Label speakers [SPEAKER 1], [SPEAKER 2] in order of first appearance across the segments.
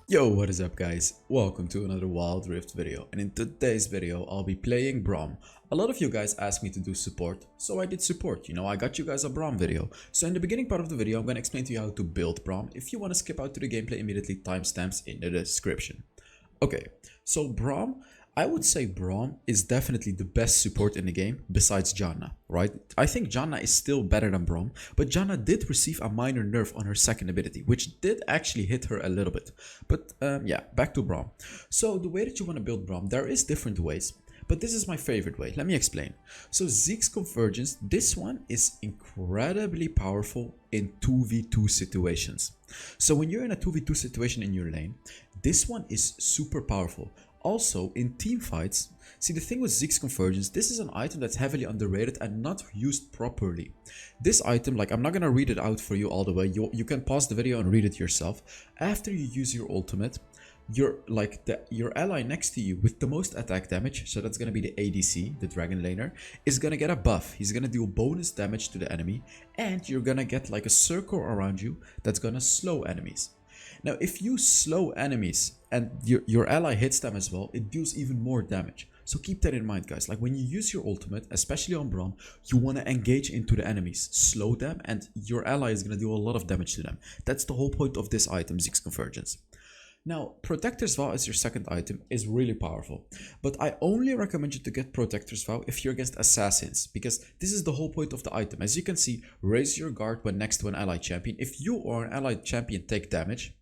[SPEAKER 1] Yo, what is up guys? Welcome to another Wild Rift video, and in today's video I'll be playing Braum. A lot of you guys asked me to do support, so I did support. I got you guys a Braum video. So in the beginning part of the video I'm going to explain to you how to build Braum. If you want to skip out to the gameplay immediately, timestamps in the description. Okay, so Braum, I would say Braum is definitely the best support in the game besides Janna, right? I think Janna is still better than Braum, but Janna did receive a minor nerf on her second ability, which did actually hit her a little bit. But yeah, back to Braum. So the way that you want to build Braum, there is different ways. But this is my favorite way. Let me explain. So Zeke's Convergence, this one is incredibly powerful in 2v2 situations. So when you're in a 2v2 situation in your lane, this one is super powerful. Also, in team fights, see the thing with Zeke's Convergence, this is an item that's heavily underrated and not used properly. This item, like I'm not gonna read it out for you all the way, you can pause the video and read it yourself. After you use your ultimate, your ally next to you with the most attack damage, so that's gonna be the ADC, the Dragon Laner, is gonna get a buff. He's gonna do bonus damage to the enemy, and you're gonna get like a circle around you that's gonna slow enemies. Now, if you slow enemies and your ally hits them as well, it deals even more damage. So keep that in mind, guys. Like when you use your ultimate, especially on Braum, you want to engage into the enemies, slow them, and your ally is going to do a lot of damage to them. That's the whole point of this item, Zeke's Convergence. Now, Protector's Vow as your second item is really powerful, but I only recommend you to get Protector's Vow if you're against assassins, because this is the whole point of the item. As you can see, raise your guard when next to an allied champion. If you or an allied champion take damage,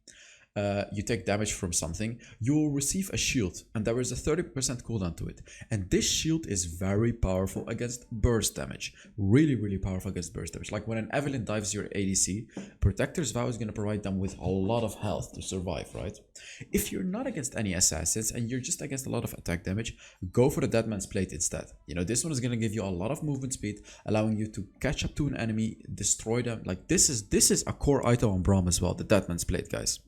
[SPEAKER 1] you take damage from something, you will receive a shield, and there is a 30% cooldown to it. And this shield is very powerful against burst damage. Really powerful against burst damage. Like when an Evelyn dives your ADC, Protector's Vow is going to provide them with a lot of health to survive, right? If you're not against any assassins and you're just against a lot of attack damage, go for the Deadman's Plate instead. This one is going to give you a lot of movement speed, allowing you to catch up to an enemy, destroy them. Like this is a core item on Braum as well, the Deadman's Plate, guys.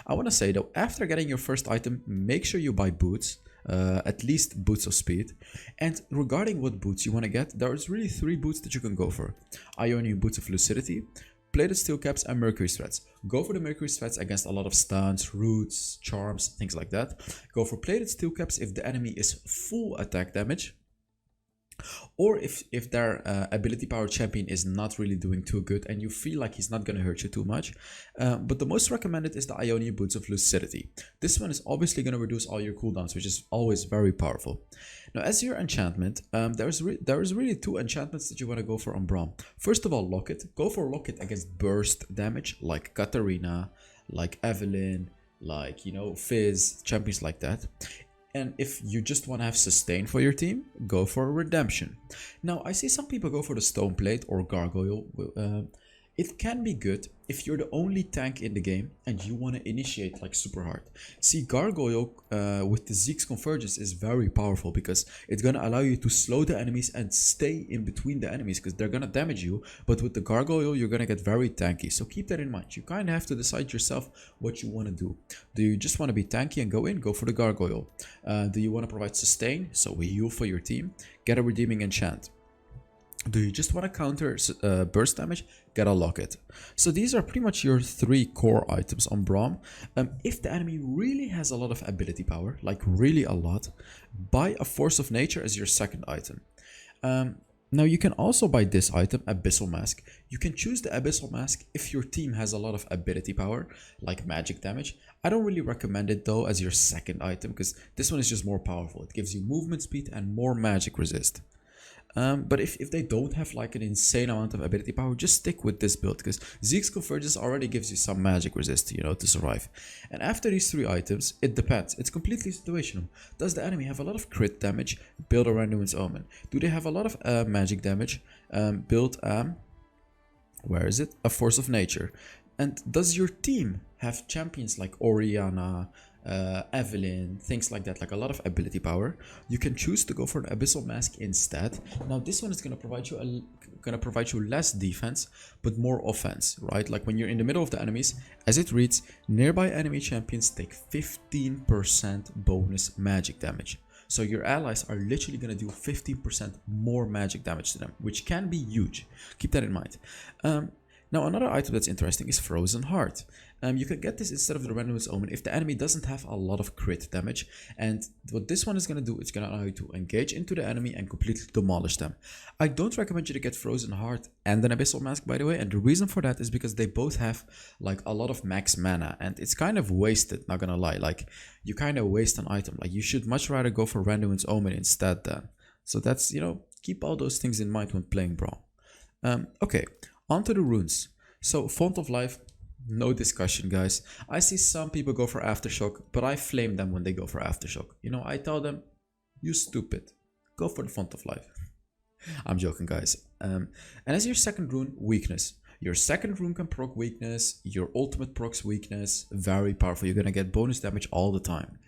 [SPEAKER 1] I want to say though, after getting your first item, make sure you buy boots, at least boots of speed. And regarding what boots you want to get, there's really 3 boots that you can go for. Ionian Boots of Lucidity, Plated Steel Caps, and Mercury Threads. Go for the Mercury Threads against a lot of stuns, roots, charms, things like that. Go for Plated Steel Caps if the enemy is full attack damage. Or if their ability power champion is not really doing too good and you feel like he's not going to hurt you too much. But the most recommended is the Ionian Boots of Lucidity. This one is obviously going to reduce all your cooldowns, which is always very powerful. Now, as your enchantment, there is really 2 enchantments that you want to go for on Braum. First of all, Locket. Go for Locket against burst damage like Katarina, like Evelyn, like, Fizz, champions like that. And if you just want to have sustain for your team, go for Redemption. Now, I see some people go for the Stone Plate or Gargoyle. It can be good if you're the only tank in the game and you want to initiate like super hard. See, Gargoyle with the Zeke's Convergence is very powerful because it's going to allow you to slow the enemies and stay in between the enemies because they're going to damage you. But with the Gargoyle, you're going to get very tanky. So keep that in mind. You kind of have to decide yourself what you want to do. Do you just want to be tanky and go in? Go for the Gargoyle. Do you want to provide sustain? So we heal for your team. Get a redeeming enchant. Do you just want to counter burst damage? Get a Locket. So these are pretty much your 3 core items on Braum. If the enemy really has a lot of ability power, like really a lot, buy a Force of Nature as your second item. Now you can also buy this item, Abyssal Mask. You can choose the Abyssal Mask if your team has a lot of ability power, like magic damage. I don't really recommend it though as your second item because this one is just more powerful. It gives you movement speed and more magic resist. But if they don't have like an insane amount of ability power, just stick with this build because Zeke's Convergence already gives you some magic resist, to survive. And after these 3 items, it depends. It's completely situational. Does the enemy have a lot of crit damage? Build a Randuin's Omen. Do they have a lot of magic damage? Build where is it? A Force of Nature. And does your team have champions like Orianna, Evelyn, things like that, like a lot of ability power? You can choose to go for an Abyssal Mask instead. Now this one is going to provide you less defense but more offense, right? Like when you're in the middle of the enemies, as it reads, nearby enemy champions take 15% bonus magic damage. So your allies are literally going to do 15% more magic damage to them, which can be huge. Keep that in mind. Now another item that's interesting is Frozen Heart. You can get this instead of the Randomness Omen if the enemy doesn't have a lot of crit damage, and what this one is going to do, it's going to allow you to engage into the enemy and completely demolish them. I don't recommend you to get Frozen Heart and an Abyssal Mask, by the way, and the reason for that is because they both have like a lot of max mana, and it's kind of wasted, not gonna lie. Like, you kind of waste an item. Like, you should much rather go for Randomness Omen instead then. So that's, you know, keep all those things in mind when playing Braum. Okay, onto the runes. So Font of Life, no discussion, guys. I see some people go for Aftershock, but I flame them when they go for Aftershock. You know, I tell them, you stupid, go for the Font of Life. I'm joking, guys. And as your second rune, Weakness. Your second rune can proc Weakness, your ultimate procs Weakness, very powerful. You're gonna get bonus damage all the time.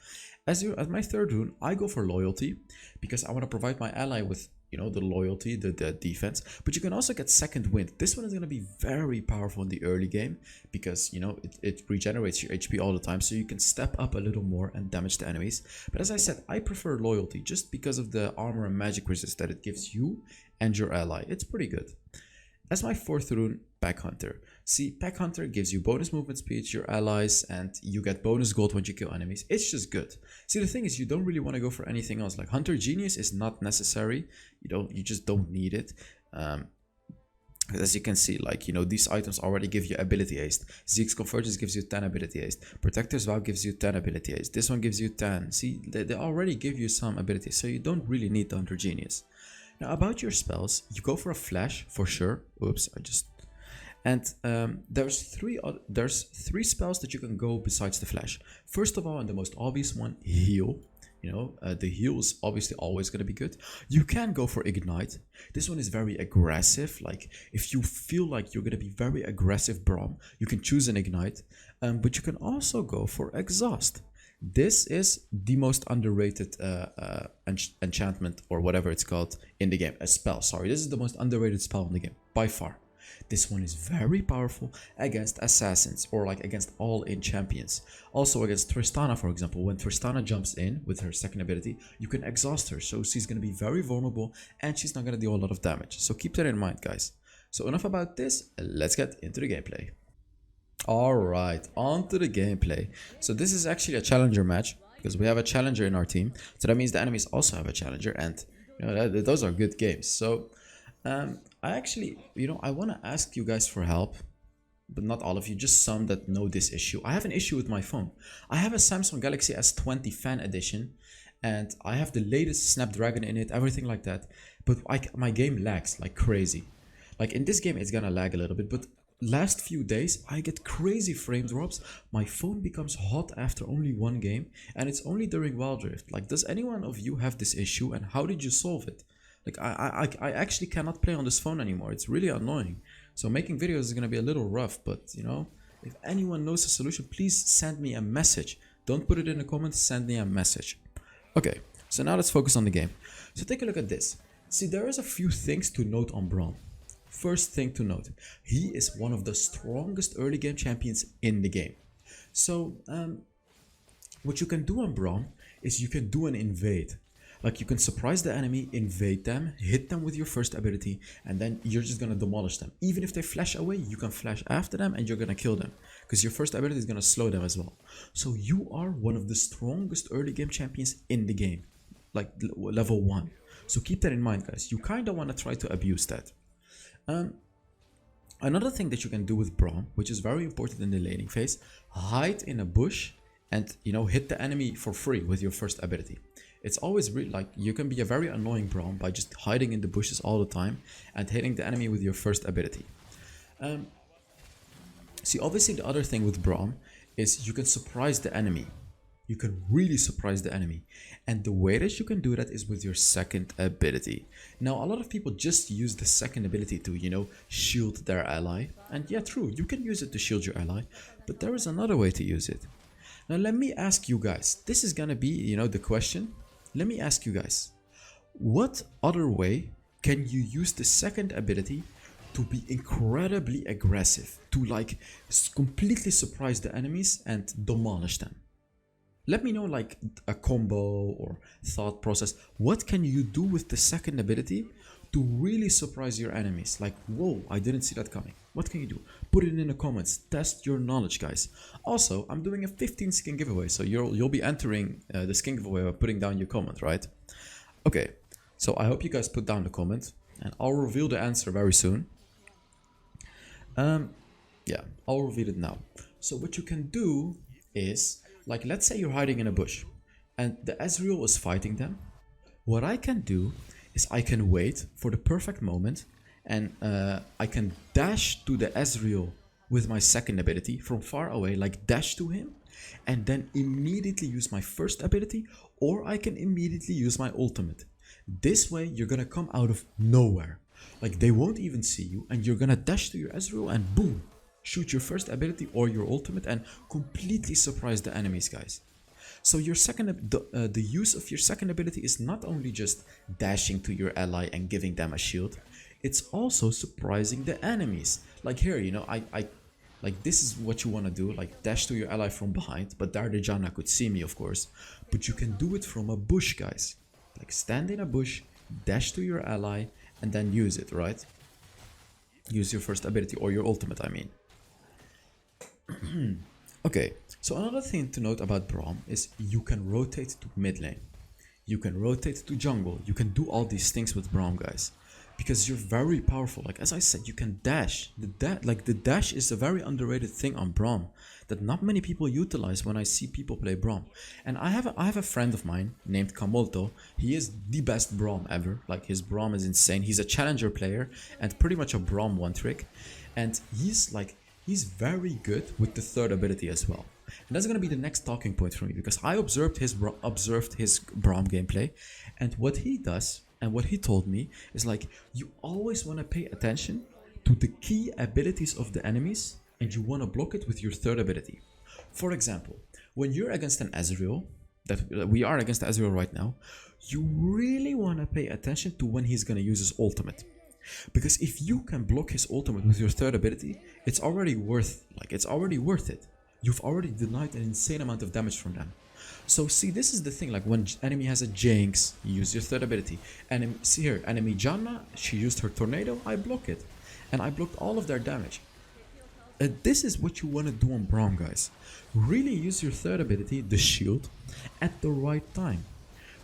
[SPEAKER 1] As my third rune, I go for Loyalty, because I want to provide my ally with, you know, the loyalty, the defense, but you can also get Second Wind. This one is going to be very powerful in the early game because, you know, it regenerates your HP all the time, so you can step up a little more and damage the enemies. But as I said, I prefer Loyalty just because of the armor and magic resist that it gives you and your ally. It's pretty good. As my fourth rune, Pack Hunter. See, Pack Hunter gives you bonus movement speed to your allies, and you get bonus gold when you kill enemies. It's just good. See, the thing is, you don't really want to go for anything else. Like, Hunter Genius is not necessary. You just don't need it. As you can see, like, you know, these items already give you ability haste. Zeke's Convergence gives you 10 ability haste. Protector's Vow gives you 10 ability haste. This one gives you 10. See, they already give you some ability, so you don't really need the Hunter Genius. Now, about your spells, you go for a Flash for sure. Oops, and there's three spells that you can go besides the Flash. First of all, and the most obvious one, Heal. You know, the heal is obviously always going to be good. You can go for Ignite. This one is very aggressive. Like, if you feel like you're going to be very aggressive Braum, you can choose an Ignite. But you can also go for Exhaust. This is the most underrated enchantment, or whatever it's called, in the game. A spell, sorry. This is the most underrated spell in the game, by far. This one is very powerful against assassins, or like against all-in champions. Also against Tristana, for example. When Tristana jumps in with her second ability, you can exhaust her, so she's going to be very vulnerable and she's not going to do a lot of damage. So keep that in mind, guys. So enough about this, let's get into the gameplay. Alright, on to the gameplay. So this is actually a challenger match, because we have a challenger in our team. So that means the enemies also have a challenger, and you know, those are good games. So I actually, you know, I want to ask you guys for help, but not all of you, just some that know this issue. I have an issue with my phone. I have a Samsung Galaxy S20 Fan Edition, and I have the latest Snapdragon in it, everything like that. But my game lags like crazy. Like, in this game, it's gonna lag a little bit, but last few days, I get crazy frame drops. My phone becomes hot after only one game, and it's only during Wild Rift. Like, does anyone of you have this issue, and how did you solve it? Like, I actually cannot play on this phone anymore. It's really annoying. So making videos is going to be a little rough, but, you know, if anyone knows a solution, please send me a message. Don't put it in the comments, send me a message. Okay, so now let's focus on the game. So take a look at this. See, there is a few things to note on Braum. First thing to note, he is one of the strongest early game champions in the game. So, what you can do on Braum is you can do an invade. Like, you can surprise the enemy, invade them, hit them with your first ability, and then you're just gonna demolish them. Even if they flash away, you can flash after them and you're gonna kill them, because your first ability is gonna slow them as well. So you are one of the strongest early game champions in the game, like level 1. So keep that in mind, guys. You kind of want to try to abuse that. Another thing that you can do with Braum, which is very important in the laning phase, hide in a bush and, you know, hit the enemy for free with your first ability. It's always really, like, you can be a very annoying Braum by just hiding in the bushes all the time and hitting the enemy with your first ability. See, obviously the other thing with Braum is you can surprise the enemy. You can really surprise the enemy. And the way that you can do that is with your second ability. Now, a lot of people just use the second ability to, you know, shield their ally. And yeah, true, you can use it to shield your ally, but there is another way to use it. Now, let me ask you guys, this is gonna be, you know, the question. Let me ask you guys, what other way can you use the second ability to be incredibly aggressive, to like completely surprise the enemies and demolish them? Let me know, like, a combo or thought process. What can you do with the second ability to really surprise your enemies? Like, whoa, I didn't see that coming. What can you do? Put it in the comments. Test your knowledge, guys. Also, I'm doing a 15 skin giveaway, so you'll be entering the skin giveaway by putting down your comment, right? Okay, so I hope you guys put down the comment, and I'll reveal the answer very soon. Yeah, I'll reveal it now. So what you can do is, like, let's say you're hiding in a bush, and the Ezreal is fighting them. What I can do is I can wait for the perfect moment, and I can dash to the Ezreal with my second ability from far away, like dash to him, and then immediately use my first ability, or I can immediately use my ultimate. This way you're gonna come out of nowhere, like they won't even see you, and you're gonna dash to your Ezreal and boom, shoot your first ability or your ultimate and completely surprise the enemies, guys. So your the use of your second ability is not only just dashing to your ally and giving them a shield, it's also surprising the enemies. Like here, you know, I like this is what you want to do, like dash to your ally from behind, but Dardejana could see me, of course. But you can do it from a bush, guys. Like stand in a bush, dash to your ally, and then use it, right? Use your first ability or your ultimate, I mean. Okay, so another thing to note about Braum is you can rotate to mid lane. You can rotate to jungle. You can do all these things with Braum, guys. Because you're very powerful. Like as I said, you can dash. The dash is a very underrated thing on Braum that not many people utilize when I see people play Braum. And I have a friend of mine named Kamolto. He is the best Braum ever. Like his Braum is insane. He's a challenger player and pretty much a Braum one trick. And he's very good with the third ability as well. And that's gonna be the next talking point for me, because I observed his Braum gameplay, and what he does and what he told me is like you always want to pay attention to the key abilities of the enemies, and you want to block it with your third ability. For example, when you're against an Ezreal, that we are against Ezreal right now, you really want to pay attention to when he's gonna use his ultimate. Because if you can block his ultimate with your third ability, it's already worth it. You've already denied an insane amount of damage from them. So see, this is the thing, like when enemy has a Jinx, you use your third ability. And see here, enemy Janna, she used her tornado, I block it. And I blocked all of their damage. This is what you want to do on Braum, guys. Really use your third ability, the shield, at the right time.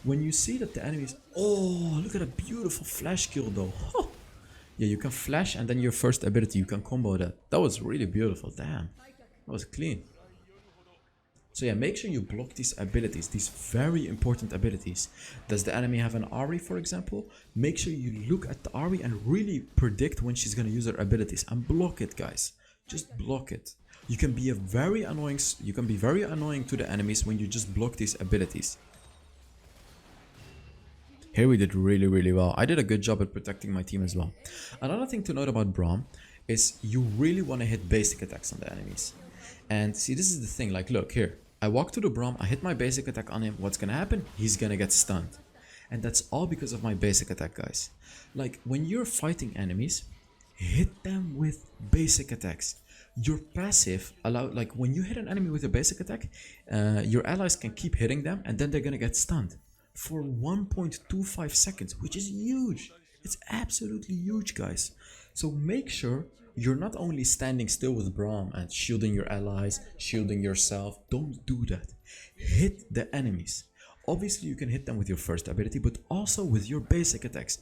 [SPEAKER 1] When you see that the enemies, oh, look at a beautiful flash kill though. Huh. Yeah, you can flash and then your first ability, you can combo that. That was really beautiful, damn. That was clean. So yeah, make sure you block these abilities, these very important abilities. Does the enemy have an Ahri, for example? Make sure you look at the Ahri and really predict when she's gonna use her abilities and block it, guys. Just block it. You can be very annoying to the enemies when you just block these abilities. Here we did really well. I did a good job at protecting my team as well. Another thing to note about Braum is you really want to hit basic attacks on the enemies. And see, this is the thing, like look here. I walk to the Braum, I hit my basic attack on him. What's gonna happen? He's gonna get stunned. And that's all because of my basic attack, guys. Like when you're fighting enemies, hit them with basic attacks. Your passive like when you hit an enemy with a basic attack, your allies can keep hitting them and then they're gonna get stunned for 1.25 seconds, which is huge. It's absolutely huge, guys. So make sure you're not only standing still with Braum and shielding your allies, shielding yourself. Don't do that. Hit the enemies. Obviously you can hit them with your first ability, but also with your basic attacks.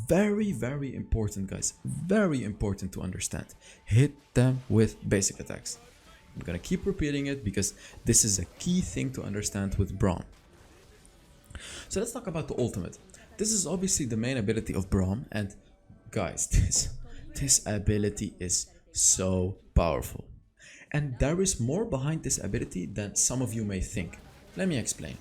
[SPEAKER 1] Very important, guys. Very important to understand. Hit them with basic attacks. I'm gonna keep repeating it because this is a key thing to understand with Braum. So let's talk about the ultimate. This is obviously the main ability of Braum, and guys, this ability is so powerful. And there is more behind this ability than some of you may think. Let me explain.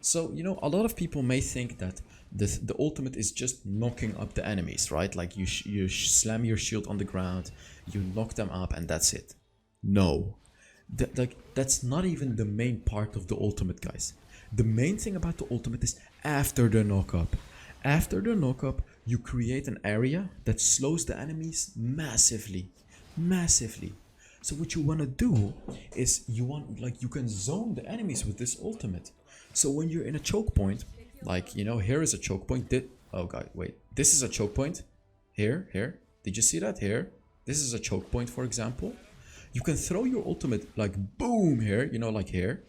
[SPEAKER 1] So, you know, a lot of people may think that the ultimate is just knocking up the enemies, right? Like you slam your shield on the ground, you knock them up, and that's it. No. That's not even the main part of the ultimate, guys. The main thing about the ultimate is after the knock-up. After the knock-up, you create an area that slows the enemies massively. So what you want to do is you can zone the enemies with this ultimate. So when you're in a choke point, like, you know, here is a choke point. Oh god, wait. This is a choke point. Here. Did you see that? Here. This is a choke point, for example. You can throw your ultimate like boom here, you know, like here.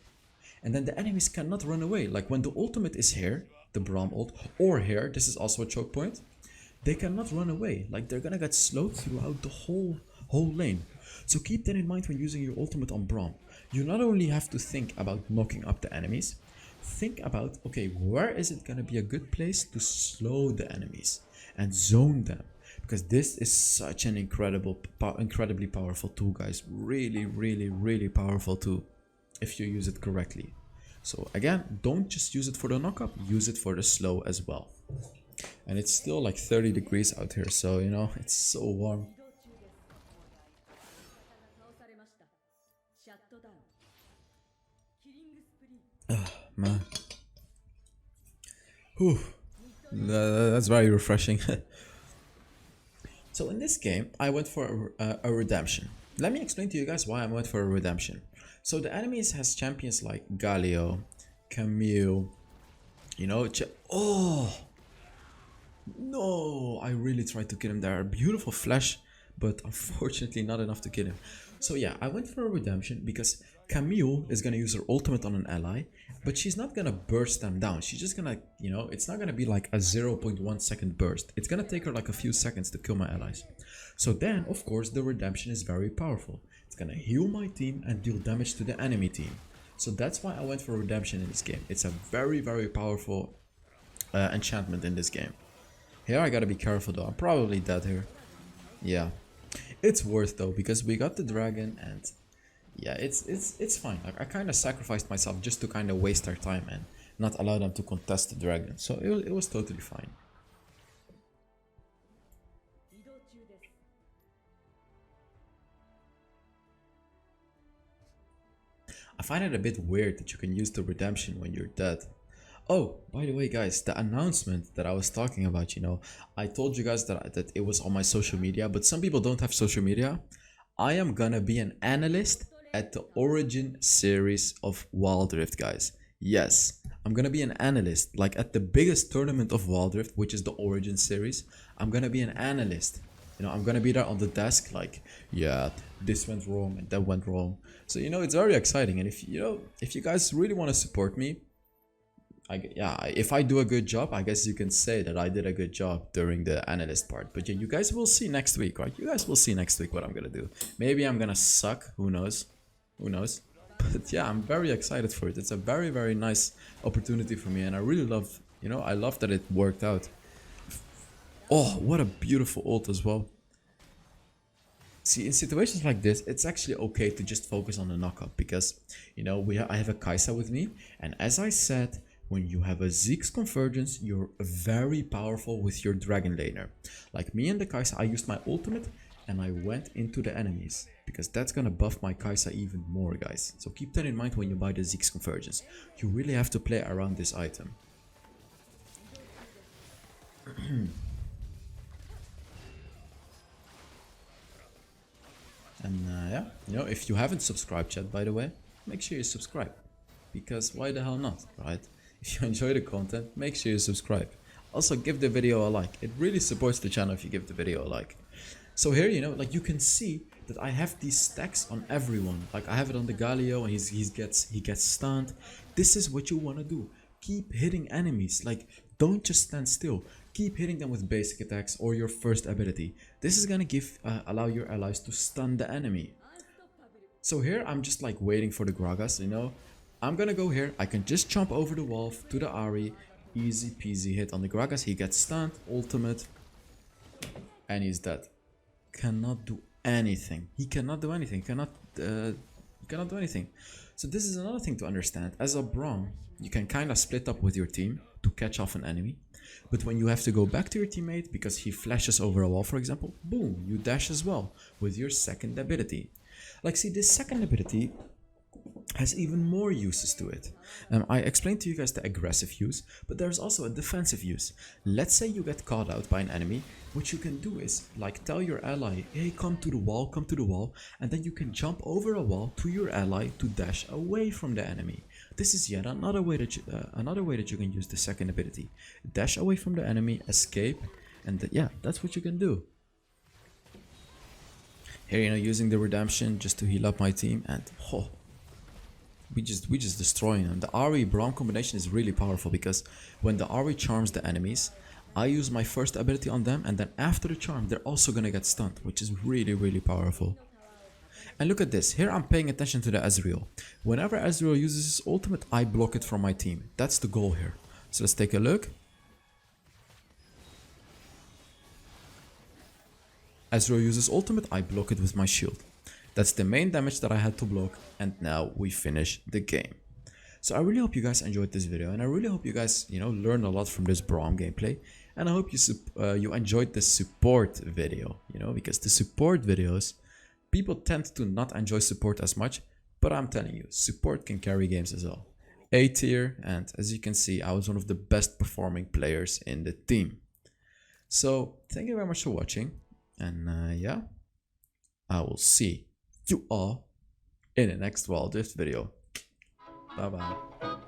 [SPEAKER 1] And then the enemies cannot run away. Like when the ultimate is here, the Braum ult, or here, this is also a choke point. They cannot run away. Like they're gonna get slowed throughout the whole lane. So keep that in mind when using your ultimate on Braum. You not only have to think about knocking up the enemies, think about, okay, where is it gonna be a good place to slow the enemies and zone them? Because this is such an incredibly powerful tool, guys. Really, really, really powerful tool if you use it correctly. So again, don't just use it for the knock up, use it for the slow as well. And it's still like 30 degrees out here, so you know, it's so warm. Man. Whew. That's very refreshing. So in this game, I went for a redemption. Let me explain to you guys why I went for a redemption. So the enemies has champions like Galio, Camille, you know, oh! No, I really tried to kill him there. Beautiful flash, but unfortunately not enough to kill him. So yeah, I went for a redemption because Camille is gonna use her ultimate on an ally, but she's not gonna burst them down. She's just gonna, you know, it's not gonna be like a 0.1 second burst. It's gonna take her like a few seconds to kill my allies. So then, of course, the redemption is very powerful. It's gonna heal my team and deal damage to the enemy team. So that's why I went for redemption in this game. It's a very, very powerful enchantment in this game. Here I gotta be careful though. I'm probably dead here. Yeah, it's worth though because we got the dragon and yeah, it's fine. Like I kind of sacrificed myself just to kind of waste their time and not allow them to contest the dragon. So it was totally fine. I find it a bit weird that you can use the redemption when you're dead. Oh, by the way, guys, the announcement that I was talking about, you know, I told you guys that it was on my social media, but some people don't have social media. I am gonna be an analyst at the Origin series of Wild Rift, guys. Yes, I'm gonna be an analyst, like at the biggest tournament of Wild Rift, which is the Origin series. I'm gonna be an analyst. You know, I'm gonna be there on the desk, like, yeah, this went wrong and that went wrong. So, you know, it's very exciting. And if you guys really want to support me, if I do a good job, I guess you can say that I did a good job during the analyst part. But yeah, you guys will see next week, right? You guys will see next week what I'm gonna do. Maybe I'm gonna suck, who knows? Who knows? But yeah, I'm very excited for it. It's a very, very nice opportunity for me and I really love, you know, I love that it worked out. Oh, what a beautiful ult as well. See, in situations like this, it's actually okay to just focus on the knockup because, you know, I have a Kai'Sa with me, and as I said, when you have a Zeke's convergence, you're very powerful with your dragon laner. Like me and the Kai'Sa, I used my ultimate and I went into the enemies because that's gonna buff my Kai'Sa even more, guys. So keep that in mind when you buy the Zeke's convergence. You really have to play around this item. And yeah, you know, if you haven't subscribed yet, by the way, make sure you subscribe. Because why the hell not, right? If you enjoy the content, make sure you subscribe. Also, give the video a like. It really supports the channel if you give the video a like. So here, you know, like you can see that I have these stacks on everyone. Like I have it on the Galio and he gets stunned. This is what you want to do. Keep hitting enemies. Like don't just stand still. Keep hitting them with basic attacks or your first ability. This is gonna allow your allies to stun the enemy. So here I'm just like waiting for the Gragas, you know. I'm gonna go here. I can just jump over the wall to the Ahri. Easy peasy hit on the Gragas. He gets stunned. Ultimate. And he's dead. Cannot do anything. He cannot do anything. He cannot do anything. So this is another thing to understand. As a Braum, you can kind of split up with your team to catch off an enemy. But when you have to go back to your teammate because he flashes over a wall, for example, boom, you dash as well with your second ability. Like, see, this second ability has even more uses to it. I explained to you guys the aggressive use, but there's also a defensive use. Let's say you get caught out by an enemy. What you can do is like tell your ally, hey, come to the wall, and then you can jump over a wall to your ally to dash away from the enemy. This is yet another way that you can use the second ability. Dash away from the enemy, escape, and yeah, that's what you can do. Here, you know, using the redemption just to heal up my team, and oh, we just destroying them. The Ari Braum combination is really powerful because when the Ari charms the enemies, I use my first ability on them, and then after the charm, they're also gonna get stunned, which is really powerful. And look at this. Here I'm paying attention to the Ezreal. Whenever Ezreal uses his ultimate, I block it from my team. That's the goal here. So let's take a look. Ezreal uses ultimate, I block it with my shield. That's the main damage that I had to block, and now we finish the game. So I really hope you guys enjoyed this video, and I really hope you guys, you know, learned a lot from this Braum gameplay. And I hope you enjoyed the support video, you know, because the support videos, people tend to not enjoy support as much, but I'm telling you, support can carry games as well. A tier, and as you can see, I was one of the best performing players in the team. So thank you very much for watching, and yeah, I will see you all in the next Wild Rift video. Bye bye.